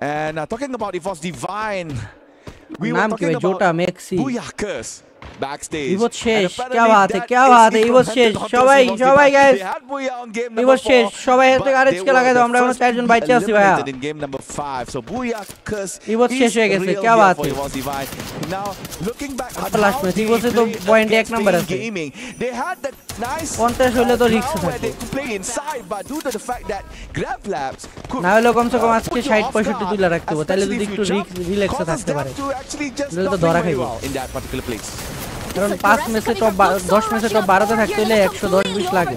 And talking about it was Divine. We were नाम talking क्या है जोटा about maxi Booyakas backstage. He was शेष And क्या बात है apparently he was that शेष is সবাই implemented সবাই onto guys They had Booyah on game he number was शेष 4. সবাই হেতে but আরএচ they কে লাগাই দাও were আমরা the এখন first চারজন to be বাইচে আছি ভাইয়া eliminated in game number 5. So Booyakas he was is शेष হয়ে গেছে real क्या here बात for है He was Divine. Now looking back at last how match, he they was तो played point against 1 number Pain আছে Gaming, they had that nice 50 হলে তো রিস্ক where থাকে they could play inside, but due to the fact that Grab Labs could না হলে কমসে কম আজকে put you 60 off 65 guard, তুলে রাখতে হবে তাহলে যদি especially একটু if you jump, রিল্যাক্সে causes থাকতে them পারে to actually just নাহলে তো not ধরা play very খাইবে well in that particular place. কারণ 5 ম্যাচে টপ 10 ম্যাচে টপ 12 তে থাকতে হলে 110 20 লাগে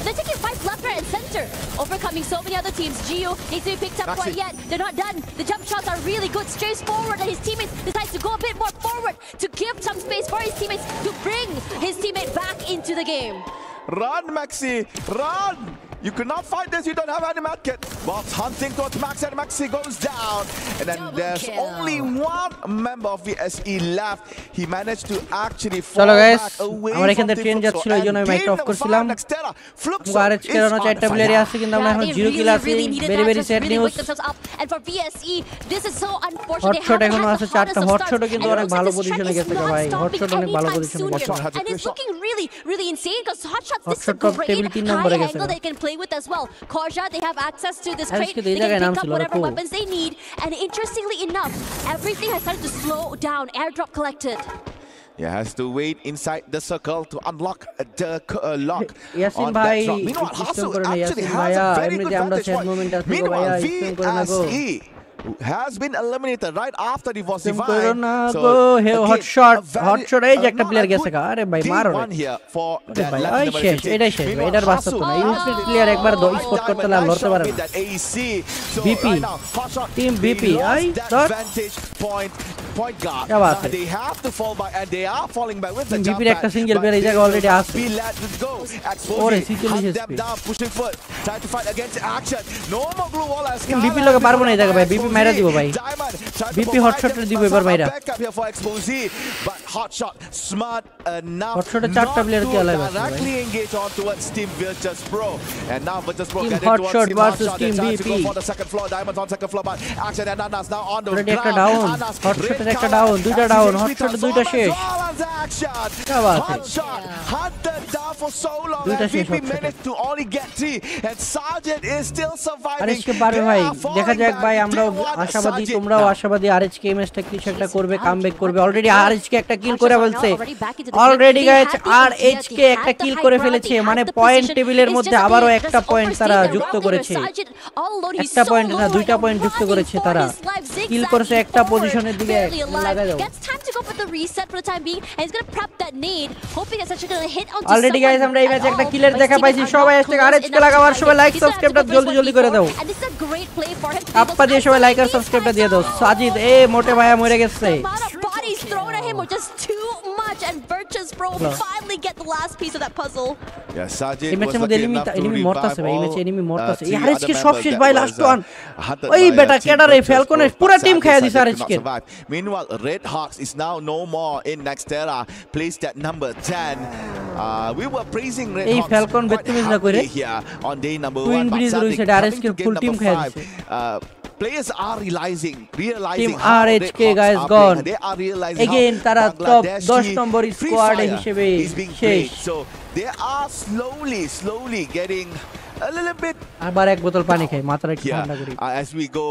They're taking fights left, right, and center, overcoming so many other teams. Gio needs to be picked up quite yet. They're not done. The jump shots are really good. Strays forward, and his teammates decide to go a bit more forward to give some space for his teammates to bring his teammate back into the game. Run, Maxi, run! You cannot fight this, you don't have any medkit. Whilst hunting towards Max, and Maxi goes down. And then there's only one member of VSE left. He managed to actually fall back away from the Fluxo. And game number 5, Nextera, Fluxo is on চারটা প্লেয়ারই আছে কিন্তু আমরা এখন 0 kill আছে very sad news And for VSE, this is so unfortunate. Hotshot এখনো আছে চারটা হটশটও কিন্তু অনেক ভালো পজিশনে গেছে ভাই হটশট অনেক ভালো পজিশনে গেছে And it's looking really insane because hotshots this is a Hotshot great table 3 number high angle they can play with as well. Korja, they have access to this crate. They can pick up whatever weapons they need. And interestingly enough, everything has started to slow down. Airdrop collected. Yeah, has to wait inside the circle to unlock the lock. Yasin on bhai, that drop. Meanwhile, Hasu actually Yasin has a bhaiya, very good vantage point. Meanwhile, VSE has been eliminated right after the was Divine. So hotshot এই যে একটা player গেছে আরে ভাই মারো রে ভাই এই শেষ এটাই শেষ ভাই এটার বাস্তব না ইউনিট প্লেয়ার একবার স্পট করতে না লড়তে পারে না BP team BP I dot point guard. क्या बात है They have to fall back and they are falling back with the jump. বিপির একটা সিঙ্গেল প্লেয়ার এই জায়গা অলরেডি আছে ওরে situation speed pushing foot try to fight against action no more blue wall as BP লগে পারবো না এই জায়গা ভাই বিপি মাইরা দিব ভাই বিপি হটশট দিব এবার মাইরা but hotshot smart enough হটশটে চারটা প্লেয়ার কি আলাদা আছে directly engage on towards team Virtus Pro and now Virtus Pro get hotshot versus team BP for the second floor diamonds on second floor but action and Anas now on the ground hotshot একটা down দুইটা down hotshot দুইটা শেষ क्या बात है hunted down for so long দুইটা শেষ BP managed to only get 3 and Sergeant is still surviving আরএচকে পারবে ভাই দেখা যাক ভাই আমরাও আশাবাদী তোমরাও আশাবাদী আরএচকে এই ম্যাচটা কিছু একটা করবে কামব্যাক করবে অলরেডি আরএচকে একটা কিল করে ফেলছে অলরেডি গাইস আরএচকে একটা কিল করে ফেলেছে মানে পয়েন্ট টেবিলের মধ্যে আবারো একটা পয়েন্ট তারা যুক্ত করেছে একটা পয়েন্ট না দুইটা পয়েন্ট যুক্ত করেছে তারা কিল করেছে একটা পজিশনের দিকে লাগাই দাও অলরেডি গাইস আমরা এই ম্যাচে একটা কিলের দেখা পাইছি সবাই আসছে আরএচকে লাগাবার সবাই লাইক সাবস্ক্রাইবটা জলদি করে দাও আপা দিয়ে সবাই লাইক আর সাবস্ক্রাইবটা দিয়ে দাও সাজিদ এ মোটে ভাইয়া মরে গেছে and Virtus Pro finally get the last piece of that puzzle. Yeah, Sajid was lucky enough to revive all enemy mortas. আরএচকে সব শেষ ভাই লাস্ট ওয়ান ওই বেটা কেডার এই ফ্যালকনের পুরো টিম খাইয়া দিছে আরএচকে Meanwhile, Red Hawks is now no more in Nextera, placed at number 10. We were praising Red Hawks. এই ফ্যালকন বেতমিজ না করে here on day number 1. Twin bridge রইছে আরএচকে ফুল টিম খাইয়া দিছে Players are realizing Team RHK guys gone. They are realizing again tara top 10 number squad হিসেবে শেষ so they are slowly getting a little bit আবার এক বোতল পানি খাই মাথাটা একটু ঠান্ডা করি as we go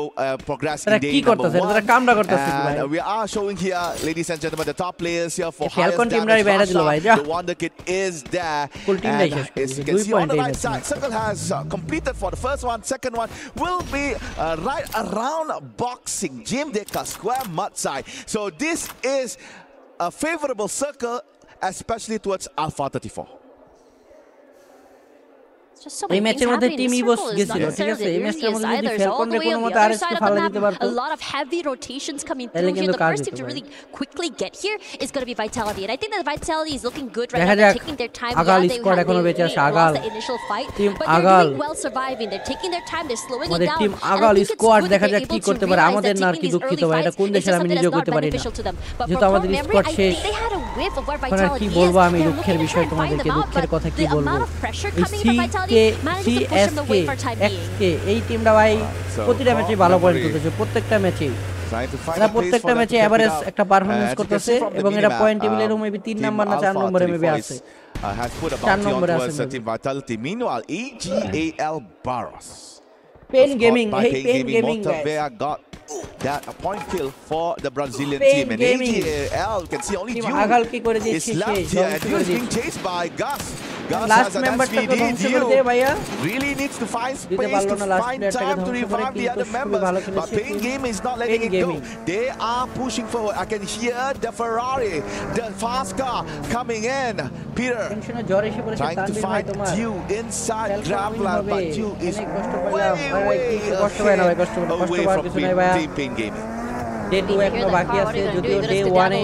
progressing day কি করতেছে এরা কামটা করতেছে ভাই we are showing here ladies and gentlemen the top players here for Falcon team রা বাইরে দিল ভাই যা the wonder kid is there full team নাই শেষ as you can see on the right side circle has completed for the first one second one will be right around boxing Jim Deka square mud side so this is a favorable circle especially towards Alpha 34 এই ম্যাচের মধ্যে team ইভোস গেছিল ঠিক আছে এই ম্যাচের মধ্যে যদি ফ্যালকন রে কোনো মতে আরএসকে ফালা দিতে পারতো a lot of heavy rotations coming through here the first team to really quickly get here is going to be Vitality and I think that Vitality is looking good right now they're taking their time আগাল squad এখনো বেঁচে আছে আগাল the initial fight team but আগাল they're well surviving they're taking their time they're slowing it আমাদের down team আগাল squad দেখা যাক কি করতে পারে আমাদের না আর কি দুঃখিত ভাই এটা কোন দেশের আমি নিজেও করতে পারি না যেহেতু আমাদের স্কোয়াড শেষ এখন আর কি বলবো আমি দুঃখের বিষয় তোমাদেরকে দুঃখের কথা কি বলবো এই সিকে managing to push them away for time being. XK এই টিমটা ভাই প্রতিটা ম্যাচে ভালো পয়েন্ট করতেছে প্রত্যেকটা ম্যাচে এরা প্রত্যেকটা ম্যাচে এভারেজ একটা পারফরম্যান্স করতেছে এবং এরা পয়েন্ট টেবিলের মেবি 3 নাম্বার না 4 নম্বরে মেবি আছে has put a bounty onto team vitality. Meanwhile, EGAL Barros. Pain Gaming, hey Pain Gaming guys. Got that a point kill for the Brazilian team, and EGAL can see only Dio is left here, and Dio is being chased by Gus. Gus last has an member SVD. Dio really needs to find space to find time to revive the other members, but Pain Gaming is not letting it go. They are pushing forward. I can hear the Ferrari, the fast car coming in. Peter trying to find Dio inside Grappler, but Dio is way from Pain Gaming. Day 2 এখনো বাকি আছে যদিও Day 1 এ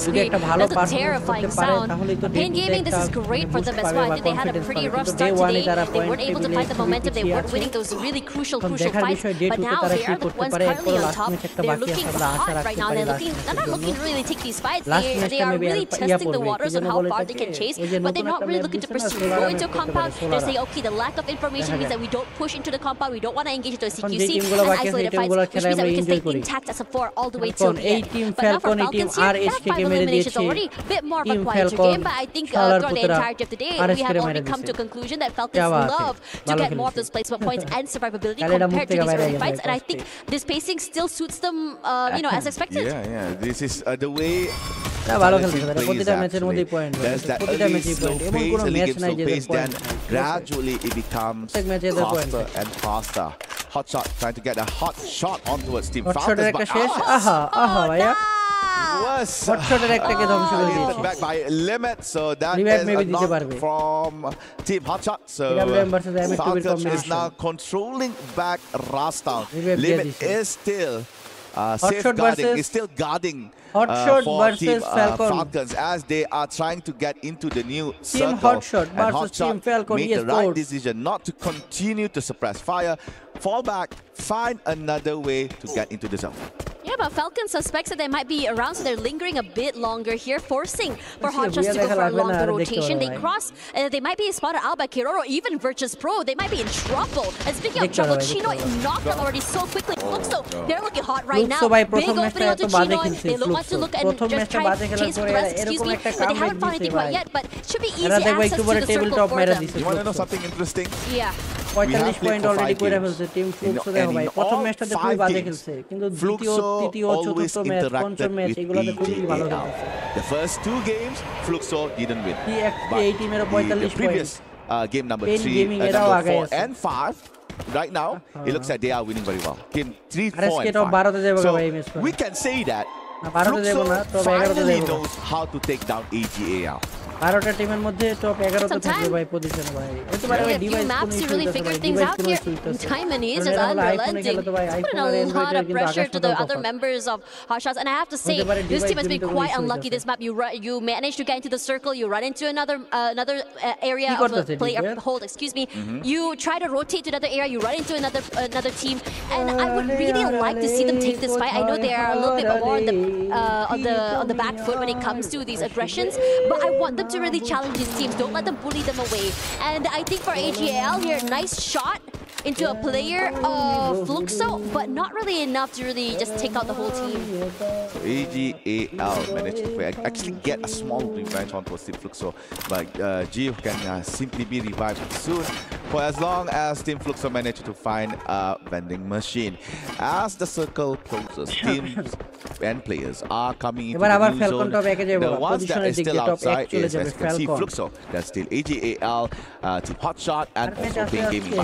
যদি একটা ভালো performance করতে পারে তাহলে তো Pain Gaming, this is great for them as well. I think they had a pretty rough start today. They weren't able to find the momentum. They weren't winning those really crucial fights. But now they are the ones currently on top. They're looking hot right now. They're not looking to really take these fights. They are really testing the waters on how far they can chase, but they're not really looking to pursue. Go into a compound. They're saying, okay, the lack of information means that we don't push into the compound. We don't want to engage into a CQC and isolated fights, which means that we can stay intact as a 4 all the way till the end. But now for Falcons here, that 5 eliminations already a bit more of a quieter game, but I think throughout the entirety of the day, we have already come to a conclusion that Falcons love to get more of those placement points and survivability compared to these early fights, and I think this pacing still suits them, as expected. Yeah, this is the way ভালো খেলছে তারা প্রতিটা ম্যাচের মধ্যেই point প্রতিটা ম্যাচেই point এমন কোনো ম্যাচ নাই যে point gradually it becomes faster and faster. Hot shot trying to get a hot shot ontowards team Falcons, একটা শেষ আহা ভাইয়া হট শটের একটাকে ধ্বংস করে দিয়েছে back by limit, so that is from team hot shot. So Falcons is now controlling back Rasta. Limit is still safeguarding, is still guarding Hotshot for versus team Falcons as they are trying to get into the new Team circle. Hotshot versus Team Falcon made the right decision not to continue to suppress fire, fall back, find another way to get into the zone. Yeah, but Falcon suspects that they might be around, so they're lingering a bit longer here, forcing for Hotshots to go for a longer rotation. They cross, they might be spotted out by Kiroro, even Virtus Pro. They might be in trouble. And speaking of trouble, Chino knocked them already so quickly. Looks so they're looking hot right now. Big opening onto Chino. They want to look and just try and chase for rest, excuse me, but they haven't found anything quite yet. But it should be easy access to the circle for them. You want to know something interesting? Yeah. 45 point already কইরা ফেলছে team Fluxo দেখো ভাই প্রথম ম্যাচটাতে খুবই বাজে খেলছে কিন্তু দ্বিতীয় তৃতীয় চতুর্থ ম্যাচ পঞ্চম ম্যাচ এগুলোতে খুবই ভালো খেলছে The first 2 games Fluxo didn't win. এই টিমের 45 point game number 3 number 4 and 5 right now it looks like they are winning very well. Game 3 4 and 5. So we can say that Fluxo finally knows how to take down AGAL. 12টা টিমের মধ্যে top 11 তে থাকবে ভাই position ভাই এত বড় ভাই device maps to really figure things out here. Taimanis is unrelenting. Putting a lot of pressure to the other members of Hotshots, and I have to say this team has been quite unlucky this map. You manage to get into the circle, you run into another area of the play hold, excuse me. You try to rotate to another area, you run into another team, and I would really like to see them take this fight. I know they are a little bit more on the back foot when it comes to these aggressions, but I want them to really challenge these teams. Don't let them bully them away. And I think for AGAL here, nice shot into a player of Fluxo, but not really enough to really just take out the whole team. So AGAL managed to actually get a small revenge on Team Fluxo, but Gio can simply be revived soon for as long as Team Fluxo managed to find a vending machine. As the circle closes, teams and players are coming into the new zone. The ones that are still outside is, as you can see, Fluxo. There's still AGAL, Team Hotshot, and also Pain Gaming.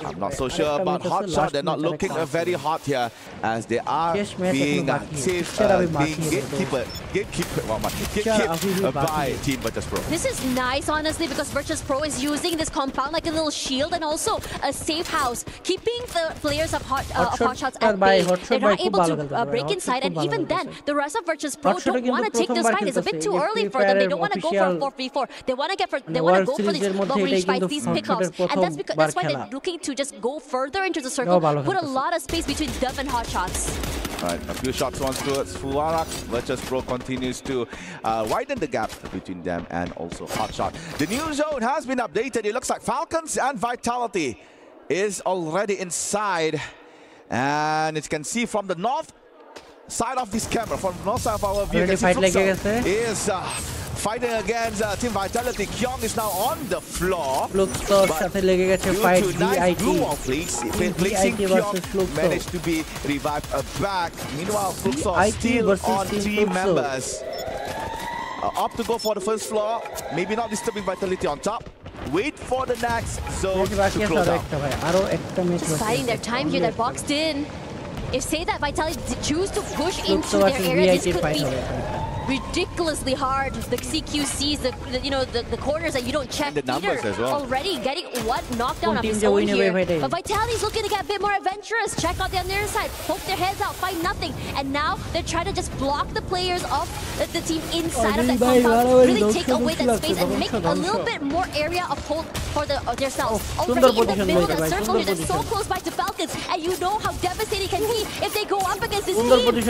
I'm not so sure about Hotshot. They're not looking very hot here as they are being safe, being gatekeeper by Team Virtus Pro. This is nice, honestly, because Virtus Pro is using this compound like a little shield and also a safe house, keeping the players of Hotshots at bay. They're not able to break inside, and even then, the rest of Virtus Pro don't want to take this fight. It's a bit too early for them. They don't want to go for a 4v4. They want to go for these long range fights, these pickoffs, and that's why they're looking to just go further into the circle, put a lot of space between Dove and Hot Shots. Right, a few shots once towards Fuarak. Virtus Pro continues to widen the gap between them and also Hot Shot. The new zone has been updated. It looks like Falcons and Vitality is already inside. And as you can see from the north side of this camera, from the north side of our view, you can see is fighting against Team Vitality. Kyong is now on the floor. Fluxor সাথে লেগে গেছে fight VIT. Kyong managed to be revived back. Meanwhile, Fluxor still on 3 members. Up to go for the first floor. Maybe not disturbing Vitality on top. Wait for the next zone to close out. Just biding their time here. They're boxed in. If say that Vitality choose to push into their area, this could be ridiculously hard. The CQCs, the corners that you don't check. The numbers as well. Already getting one knockdown of his own here. But Vitality's looking to get a bit more adventurous. Check out the other side. Poke their heads out. Find nothing. And now they're trying to just block the players of the team inside of that compound. Really take away that space and make a little bit more area of hold for themselves. Already in the middle of the circle here. They're so close by to Falcons. And you know how devastating it can be if they go up against this team.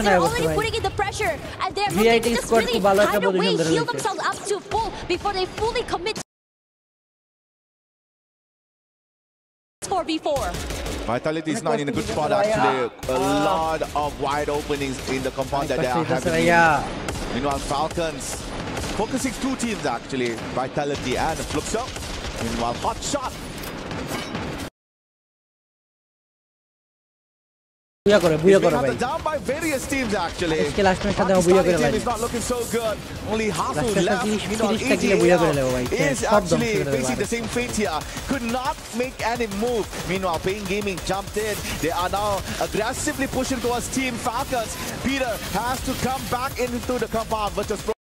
They're already putting in the pressure. And they're looking to just really find a way, heal themselves up to full before they fully commit 4v4. Vitality is not in a good spot actually. A lot of wide openings in the compound that they are having. Meanwhile, Falcons focusing 2 teams actually, Vitality and Fluxo. Meanwhile, Hot Shot. Down by various teams actually. Team is not looking so good. Only half left. Is actually facing the same fate here. Could not make any move. Meanwhile, Pain Gaming jumped in. They are now aggressively pushing towards Team Falcons. Peter has to come back into the compound. Virtus Pro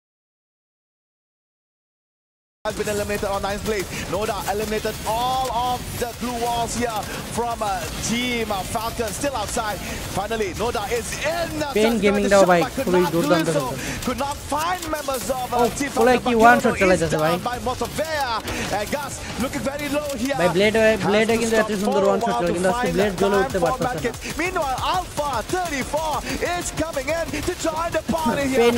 has been eliminated on 9th place. Noda eliminated all of the blue walls here from Team Falcons, still outside. Finally, Noda is in. Pain Gaming daw bhai khubei durdanto could not find members of Team Falcons. Ki one shot chala jache bhai. By Motovea and Gus looking very low here. Bhai blade কিন্তু এত সুন্দর one shot চলে কিন্তু আজকে blade জ্বলে উঠতে পারতেছে না. Meanwhile, Alpha 34 is coming in to join the party here.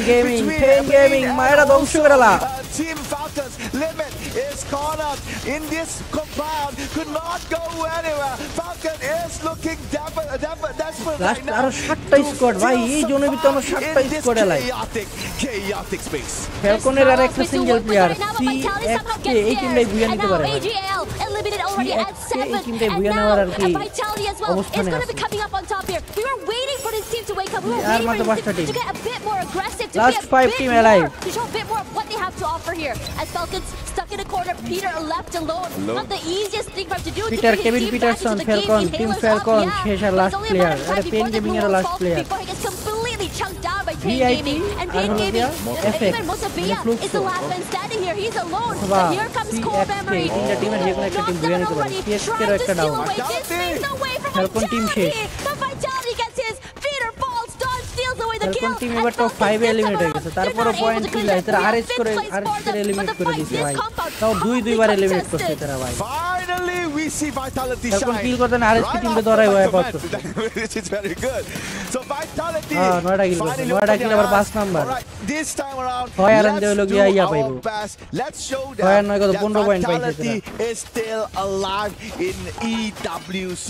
Pain Gaming মায়েরা ধ্বংস করেলা. Team Falcons limit is cornered in this compound, could not go anywhere. Falcon is looking desperate right now. আরো 7টা squad ভাই এই জোনের ভিতরে আমরা 7টা squad এলাই chaotic space. ফ্যালকনের আর একটা সিঙ্গেল প্লেয়ার CFK এই টিমটাই বুয়া নিতে পারে ভাই eliminated already at 7 and now Vitality as well is going to be coming up on top here. We were waiting for this team to wake up. We were waiting for this team to get a bit more aggressive, to last 5 team alive, to show a bit more of what they have to offer here. As Falcons stuck in a corner, Peter left alone. Not the easiest thing for him to do. Peter, Kevin Peterson, Falcon, Team Falcon, he's our last player. Pain Gaming is our last player. Before he gets completely chunked down by Pain Gaming. And Pain Gaming, even Mosabia is the last man standing here. He's alone. But here comes Core Memory. Already trying to steal away. This makes no way from Vitality. But Vitality gets his. Peter falls. Don steals away the kill. Team এবার top 5 এ eliminate হয়ে গেছে তারপরে point কিল আছে তারা RS করে eliminate করে দিয়েছে ভাই তাও দুইবার এলিমিনেট করছে তারা ভাই finally we see Vitality shine কিল করতে না আরএস টিমে ধরাই হয়ে পড়ছে which is very good so Vitality নয়টা কিল আবার 5 নাম্বার this time around হয় আর আনতে হলো গিয়া ইয়া পাইবো let's show হয় নয় কত 15 পয়েন্ট পাইছে Vitality is still alive in EWC.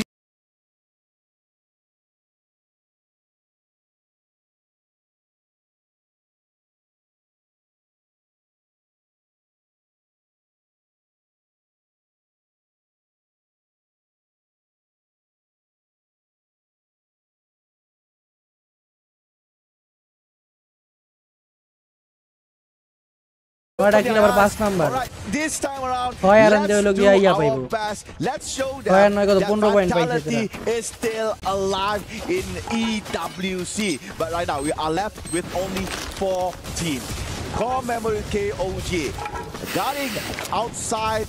This time around, let's show them that Vitality is still alive in EWC. But right now, we are left with only 4 teams. Core Memory KOG guarding outside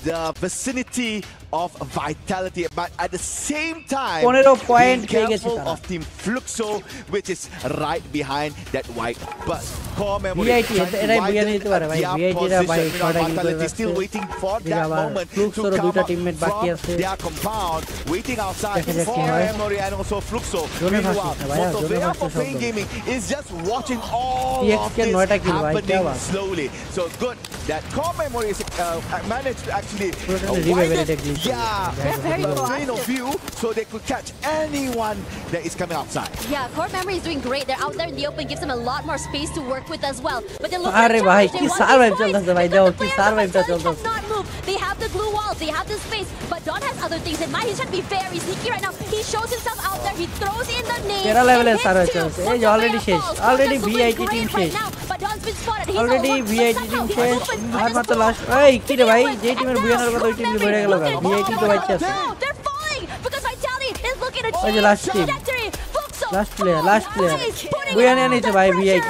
the vicinity of Vitality, but at the same time, 15 point being careful of Team Fluxo, which is right behind that white bus. Core memory VIT, trying to widen their position. Vitality still waiting for that moment to come up from their compound, waiting outside for memory and also Fluxo. Meanwhile, Motovea for Pain Gaming is just watching all of this happening slowly. So good that Core Memory is managed to actually widen the lane of view so they could catch anyone that is coming outside. Yeah, Core Memory is doing great. They're out there in the open, gives them a lot more space to work with as well. But they're looking at They have the glue walls, they have the space, but Don has other things in mind. He's trying to be very sneaky right now. He shows himself out there, he throws in the nade. Already VIT team শেষ already VIT team শেষ আর মাত্র last এই কি রে ভাই যে টিমের বুয়ানার কথা ওই টিম বেড়ে গেল গা VIT তো বাচ্চা আছে ওই যে লাস্ট টিম লাস্ট প্লেয়ার বুয়ানা নিতে ভাই VIT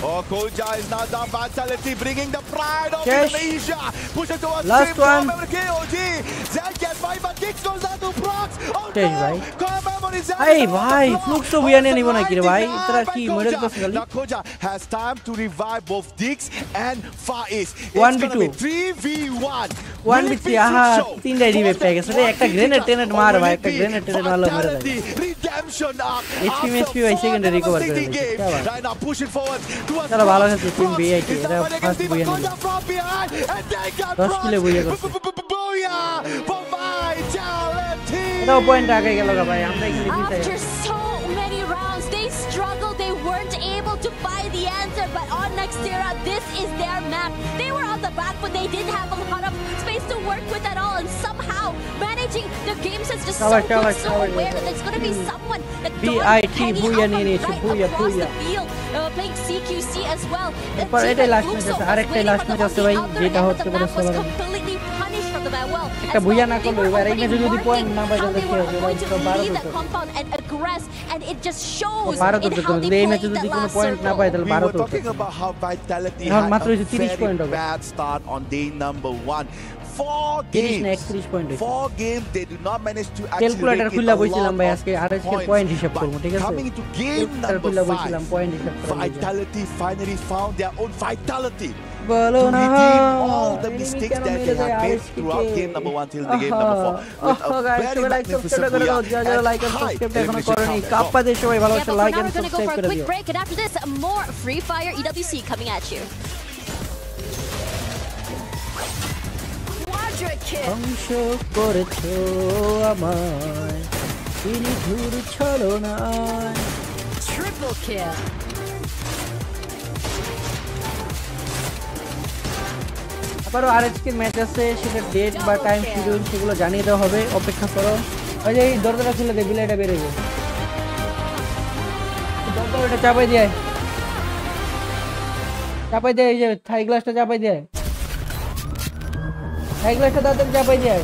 Oh, Koja is now down. Vitality bringing the pride of Indonesia. Push it towards last one. KOG. Zed gets by, but Dix goes down to Prox. Oh no! Hey, bhai, Flux to buya nahi bana ki re bhai. Itna ki mere paas gali. Koja has time to revive both Dix and Far East. 1v2. 3v1. 1v3. Aha, 3 ready wave pe gese. Ekta grenade maar bhai. Ekta grenade maro mere bhai. Redemption arc. HP bhai second recover kar rahe hain. Right now push it forward. चलो ভালো খেলছে team VIT এরা first বুয়া নিল 10 kilo বুয়া করছে এটাও point আগে গেল ভাই আমরা এখানে জিতে After so many rounds they struggled, they weren't able to find the answer, but on Nextera this is their map. They were on the back but they didn't have a lot of space to work with at all, and somehow managing the game sense just so aware that there's going to be someone that VIT বুয়া নিয়ে নিয়েছে বুয়া playing CQC as well. पर এটা last match আছে আরেকটা last match আছে ভাই যেটা হচ্ছে বড় সবার completely punished from the well. একটা বুয়া না করলে এবার এই ম্যাচে যদি পয়েন্ট না পায় তাহলে কি হবে ভাই তো 12 তো compound and aggress, and it just shows 12 তো যদি এই ম্যাচে যদি কোনো পয়েন্ট না পায় তাহলে 12 তো talking about how Vitality এখন had মাত্র a 30 পয়েন্ট হবে bad start on day number 1. 4 games they do not manage to actually calculator খুলে বসছিলাম ভাই আজকে আরএসকে পয়েন্ট হিসাব করব ঠিক আছে coming into game number 5 point হিসাব করব Vitality finally found their own vitality বলো না all the mistakes that they had made throughout game number 1 till the game number 4 with a very magnificent like and subscribe এখনো করনি kappa দিয়ে সবাই ভালোবাসা like and subscribe করে দিও break, and after this more Free Fire EWC coming at you. ধ্বংস করেছো আমায় তিনি ধুর ছলনায় Triple kill. আবারও আরএসকে ম্যাচ আছে সেটা ডেট বা টাইম শিডিউল সেগুলো জানিয়ে দেওয়া হবে অপেক্ষা করো ওই যে এই দরজাটা খুলে দে বিলাইটা বের হয়ে দরজাটা চাপাই দিয়ে এই যে থাই গ্লাসটা চাপাই দিয়ে থাই গ্লাসটা তাড়াতাড়ি চাপাই দিয়ে